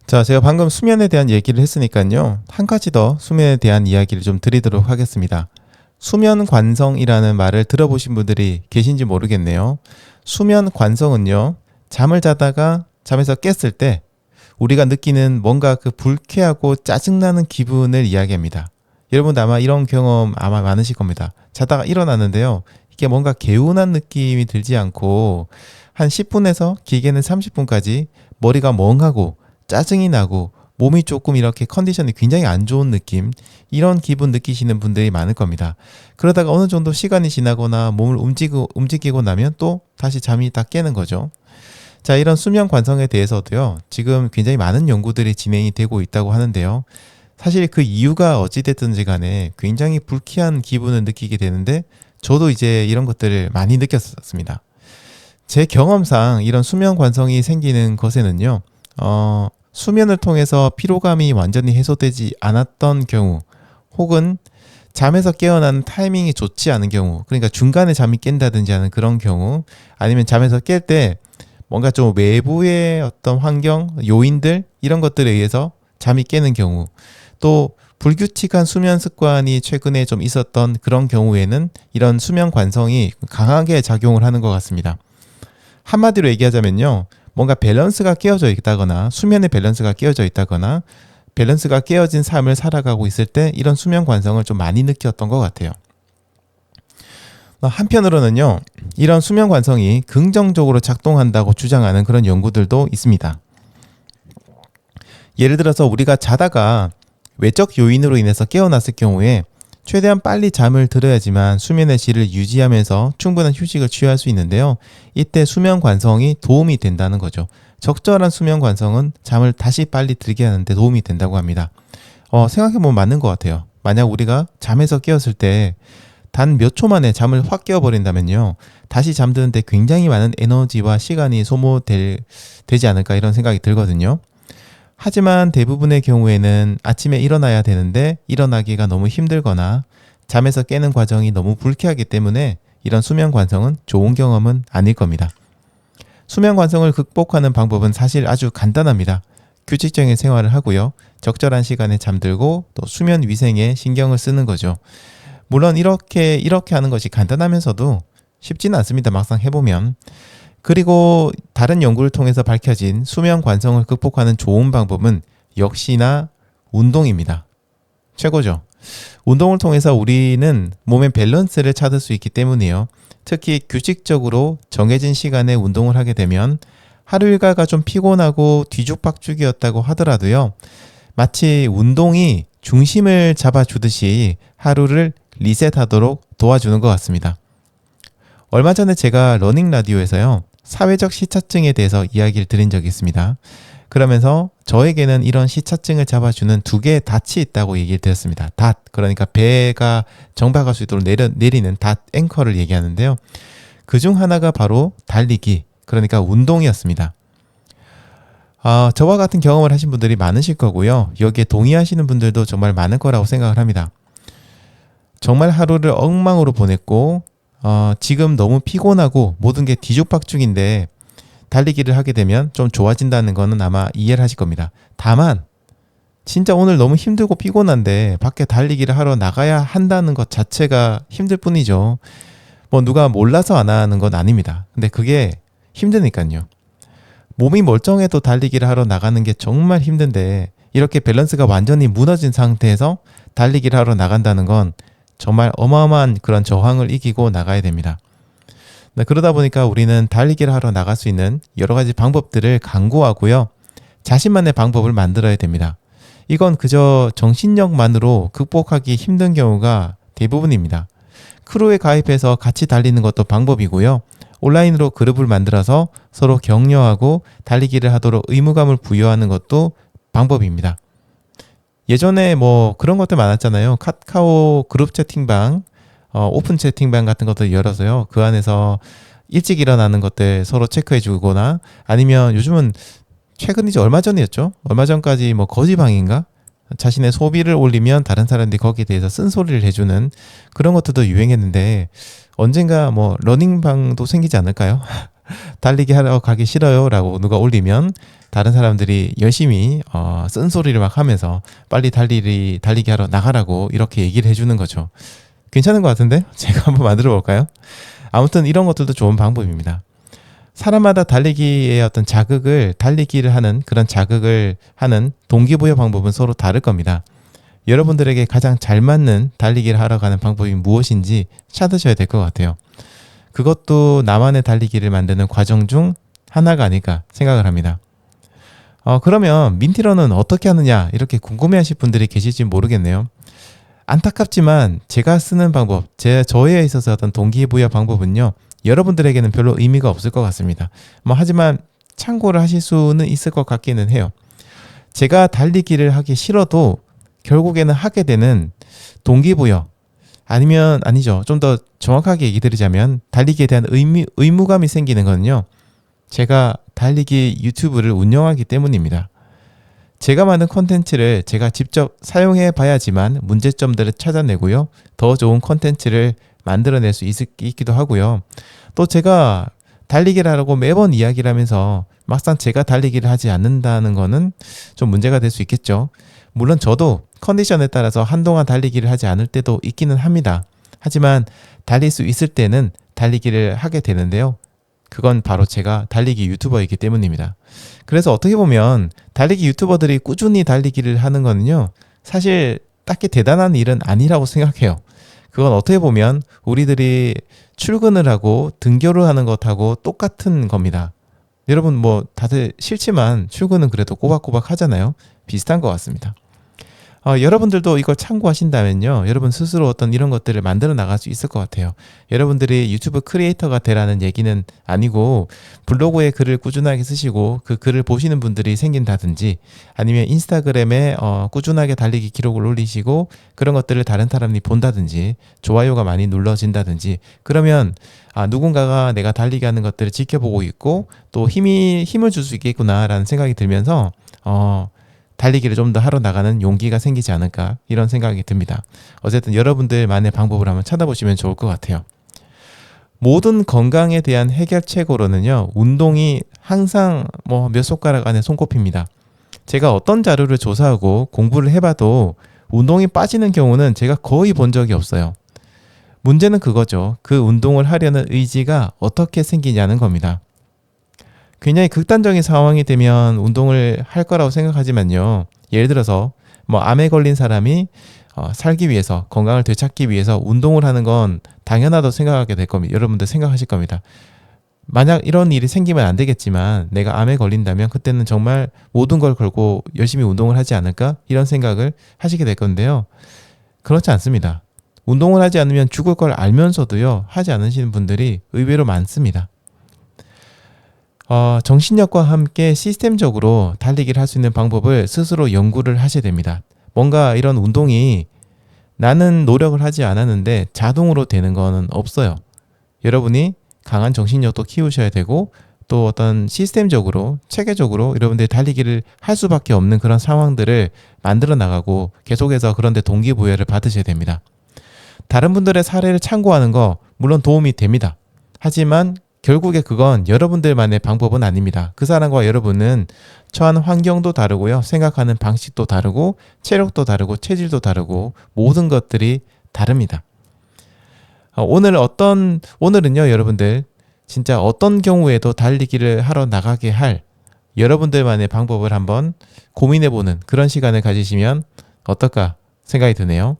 자, 제가 방금 수면에 대한 얘기를 했으니까요. 한 가지 더 수면에 대한 이야기를 좀 드리도록 하겠습니다. 수면 관성이라는 말을 들어보신 분들이 계신지 모르겠네요. 수면 관성은요, 잠을 자다가 잠에서 깼을 때 우리가 느끼는 뭔가 그 불쾌하고 짜증나는 기분을 이야기합니다. 여러분도 아마 이런 경험 아마 많으실 겁니다. 자다가 일어났는데요. 이게 뭔가 개운한 느낌이 들지 않고 한 10분에서 길게는 30분까지 머리가 멍하고 짜증이 나고 몸이 조금 이렇게 컨디션이 굉장히 안 좋은 느낌, 이런 기분 느끼시는 분들이 많을 겁니다. 그러다가 어느 정도 시간이 지나거나 몸을 움직이고 나면 또 다시 잠이 딱 깨는 거죠. 자, 이런 수면 관성에 대해서도요, 지금 굉장히 많은 연구들이 진행이 되고 있다고 하는데요. 사실 그 이유가 어찌됐든지 간에 굉장히 불쾌한 기분을 느끼게 되는데, 저도 이제 이런 것들을 많이 느꼈었습니다. 제 경험상 이런 수면 관성이 생기는 것에는요, 수면을 통해서 피로감이 완전히 해소되지 않았던 경우, 혹은 잠에서 깨어나는 타이밍이 좋지 않은 경우, 그러니까 중간에 잠이 깬다든지 하는 그런 경우, 아니면 잠에서 깰 때 뭔가 좀 외부의 어떤 환경, 요인들, 이런 것들에 의해서 잠이 깨는 경우, 또 불규칙한 수면 습관이 최근에 좀 있었던 그런 경우에는 이런 수면 관성이 강하게 작용을 하는 것 같습니다. 한마디로 얘기하자면요, 뭔가 밸런스가 깨어져 있다거나 수면의 밸런스가 깨어져 있다거나 밸런스가 깨어진 삶을 살아가고 있을 때 이런 수면 관성을 좀 많이 느꼈던 것 같아요. 한편으로는요, 이런 수면 관성이 긍정적으로 작동한다고 주장하는 그런 연구들도 있습니다. 예를 들어서 우리가 자다가 외적 요인으로 인해서 깨어났을 경우에 최대한 빨리 잠을 들어야지만 수면의 질을 유지하면서 충분한 휴식을 취할 수 있는데요. 이때 수면 관성이 도움이 된다는 거죠. 적절한 수면 관성은 잠을 다시 빨리 들게 하는데 도움이 된다고 합니다. 생각해보면 맞는 것 같아요. 만약 우리가 잠에서 깨었을 때 단 몇 초 만에 잠을 확 깨어버린다면요, 다시 잠드는데 굉장히 많은 에너지와 시간이 소모되지 않을까, 이런 생각이 들거든요. 하지만 대부분의 경우에는 아침에 일어나야 되는데 일어나기가 너무 힘들거나 잠에서 깨는 과정이 너무 불쾌하기 때문에 이런 수면 관성은 좋은 경험은 아닐 겁니다. 수면 관성을 극복하는 방법은 사실 아주 간단합니다. 규칙적인 생활을 하고요, 적절한 시간에 잠들고 또 수면 위생에 신경을 쓰는 거죠. 물론 이렇게 하는 것이 간단하면서도 쉽지는 않습니다, 막상 해보면. 그리고 다른 연구를 통해서 밝혀진 수면 관성을 극복하는 좋은 방법은 역시나 운동입니다. 최고죠. 운동을 통해서 우리는 몸의 밸런스를 찾을 수 있기 때문이에요. 특히 규칙적으로 정해진 시간에 운동을 하게 되면 하루 일과가 좀 피곤하고 뒤죽박죽이었다고 하더라도요, 마치 운동이 중심을 잡아주듯이 하루를 리셋하도록 도와주는 것 같습니다. 얼마 전에 제가 러닝 라디오에서요, 사회적 시차증에 대해서 이야기를 드린 적이 있습니다. 그러면서 저에게는 이런 시차증을 잡아주는 두 개의 닷이 있다고 얘기를 드렸습니다. 닷, 그러니까 배가 정박할 수 있도록 내리는 닷 앵커를 얘기하는데요. 그중 하나가 바로 달리기, 그러니까 운동이었습니다. 저와 같은 경험을 하신 분들이 많으실 거고요. 여기에 동의하시는 분들도 정말 많을 거라고 생각을 합니다. 정말 하루를 엉망으로 보냈고 지금 너무 피곤하고 모든 게 뒤죽박죽인데 달리기를 하게 되면 좀 좋아진다는 거는 아마 이해를 하실 겁니다. 다만 진짜 오늘 너무 힘들고 피곤한데 밖에 달리기를 하러 나가야 한다는 것 자체가 힘들 뿐이죠. 뭐 누가 몰라서 안 하는 건 아닙니다. 근데 그게 힘드니까요. 몸이 멀쩡해도 달리기를 하러 나가는 게 정말 힘든데 이렇게 밸런스가 완전히 무너진 상태에서 달리기를 하러 나간다는 건 정말 어마어마한 그런 저항을 이기고 나가야 됩니다. 그러다 보니까 우리는 달리기를 하러 나갈 수 있는 여러 가지 방법들을 강구하고요, 자신만의 방법을 만들어야 됩니다. 이건 그저 정신력만으로 극복하기 힘든 경우가 대부분입니다. 크루에 가입해서 같이 달리는 것도 방법이고요, 온라인으로 그룹을 만들어서 서로 격려하고 달리기를 하도록 의무감을 부여하는 것도 방법입니다. 예전에 뭐 그런 것들 많았잖아요. 카카오 그룹 채팅방, 오픈 채팅방 같은 것들 열어서요, 그 안에서 일찍 일어나는 것들 서로 체크해 주거나, 아니면 요즘은 최근이죠, 얼마 전이었죠, 얼마 전까지 뭐 거지방인가, 자신의 소비를 올리면 다른 사람들이 거기에 대해서 쓴소리를 해주는 그런 것들도 유행했는데 언젠가 뭐 러닝방도 생기지 않을까요? 달리기 하러 가기 싫어요 라고 누가 올리면 다른 사람들이 열심히 쓴소리를 막 하면서 빨리 달리기 하러 나가라고 이렇게 얘기를 해주는 거죠. 괜찮은 것 같은데? 제가 한번 만들어 볼까요? 아무튼 이런 것들도 좋은 방법입니다. 사람마다 달리기의 어떤 달리기를 하는 그런 자극을 하는 동기부여 방법은 서로 다를 겁니다. 여러분들에게 가장 잘 맞는 달리기를 하러 가는 방법이 무엇인지 찾으셔야 될 것 같아요. 그것도 나만의 달리기를 만드는 과정 중 하나가 아닐까 생각을 합니다. 그러면 민티런은 어떻게 하느냐 이렇게 궁금해하실 분들이 계실지 모르겠네요. 안타깝지만 제가 쓰는 방법, 저에 있어서 어떤 동기부여 방법은요. 여러분들에게는 별로 의미가 없을 것 같습니다. 하지만 참고를 하실 수는 있을 것 같기는 해요. 제가 달리기를 하기 싫어도 결국에는 하게 되는 동기부여 아니죠. 좀 더 정확하게 얘기 드리자면 달리기에 대한 의무감이 생기는 거는요. 제가 달리기 유튜브를 운영하기 때문입니다. 제가 만든 콘텐츠를 제가 직접 사용해 봐야지만 문제점들을 찾아내고요. 더 좋은 콘텐츠를 만들어낼 수 있기도 하고요. 또 제가 달리기를 하라고 매번 이야기를 하면서 막상 제가 달리기를 하지 않는다는 거는 좀 문제가 될 수 있겠죠. 물론 저도 컨디션에 따라서 한동안 달리기를 하지 않을 때도 있기는 합니다. 하지만 달릴 수 있을 때는 달리기를 하게 되는데요. 그건 바로 제가 달리기 유튜버이기 때문입니다. 그래서 어떻게 보면 달리기 유튜버들이 꾸준히 달리기를 하는 거는요. 사실 딱히 대단한 일은 아니라고 생각해요. 그건 어떻게 보면 우리들이 출근을 하고 등교를 하는 것하고 똑같은 겁니다. 여러분 다들 싫지만 출근은 그래도 꼬박꼬박 하잖아요. 비슷한 것 같습니다. 여러분들도 이걸 참고하신다면요. 여러분 스스로 어떤 이런 것들을 만들어 나갈 수 있을 것 같아요. 여러분들이 유튜브 크리에이터가 되라는 얘기는 아니고 블로그에 글을 꾸준하게 쓰시고 그 글을 보시는 분들이 생긴다든지 아니면 인스타그램에 꾸준하게 달리기 기록을 올리시고 그런 것들을 다른 사람이 본다든지 좋아요가 많이 눌러진다든지 그러면 누군가가 내가 달리기 하는 것들을 지켜보고 있고 또 힘을 줄 수 있겠구나라는 생각이 들면서 달리기를 좀 더 하러 나가는 용기가 생기지 않을까 이런 생각이 듭니다. 어쨌든 여러분들만의 방법을 한번 찾아보시면 좋을 것 같아요. 모든 건강에 대한 해결책으로는요. 운동이 항상 몇 손가락 안에 손꼽힙니다. 제가 어떤 자료를 조사하고 공부를 해봐도 운동이 빠지는 경우는 제가 거의 본 적이 없어요. 문제는 그거죠. 그 운동을 하려는 의지가 어떻게 생기냐는 겁니다. 굉장히 극단적인 상황이 되면 운동을 할 거라고 생각하지만요. 예를 들어서 암에 걸린 사람이 살기 위해서 건강을 되찾기 위해서 운동을 하는 건 당연하다고 생각하게 될 겁니다. 여러분들 생각하실 겁니다. 만약 이런 일이 생기면 안 되겠지만 내가 암에 걸린다면 그때는 정말 모든 걸 걸고 열심히 운동을 하지 않을까? 이런 생각을 하시게 될 건데요. 그렇지 않습니다. 운동을 하지 않으면 죽을 걸 알면서도요. 하지 않으시는 분들이 의외로 많습니다. 정신력과 함께 시스템적으로 달리기를 할 수 있는 방법을 스스로 연구를 하셔야 됩니다. 뭔가 이런 운동이 나는 노력을 하지 않았는데 자동으로 되는 거는 없어요. 여러분이 강한 정신력도 키우셔야 되고 또 어떤 시스템적으로 체계적으로 여러분들이 달리기를 할 수밖에 없는 그런 상황들을 만들어 나가고 계속해서 그런 데 동기부여를 받으셔야 됩니다. 다른 분들의 사례를 참고하는 거 물론 도움이 됩니다. 하지만 결국에 그건 여러분들만의 방법은 아닙니다. 그 사람과 여러분은 처한 환경도 다르고요. 생각하는 방식도 다르고 체력도 다르고 체질도 다르고 모든 것들이 다릅니다. 오늘은요. 여러분들 진짜 어떤 경우에도 달리기를 하러 나가게 할 여러분들만의 방법을 한번 고민해보는 그런 시간을 가지시면 어떨까 생각이 드네요.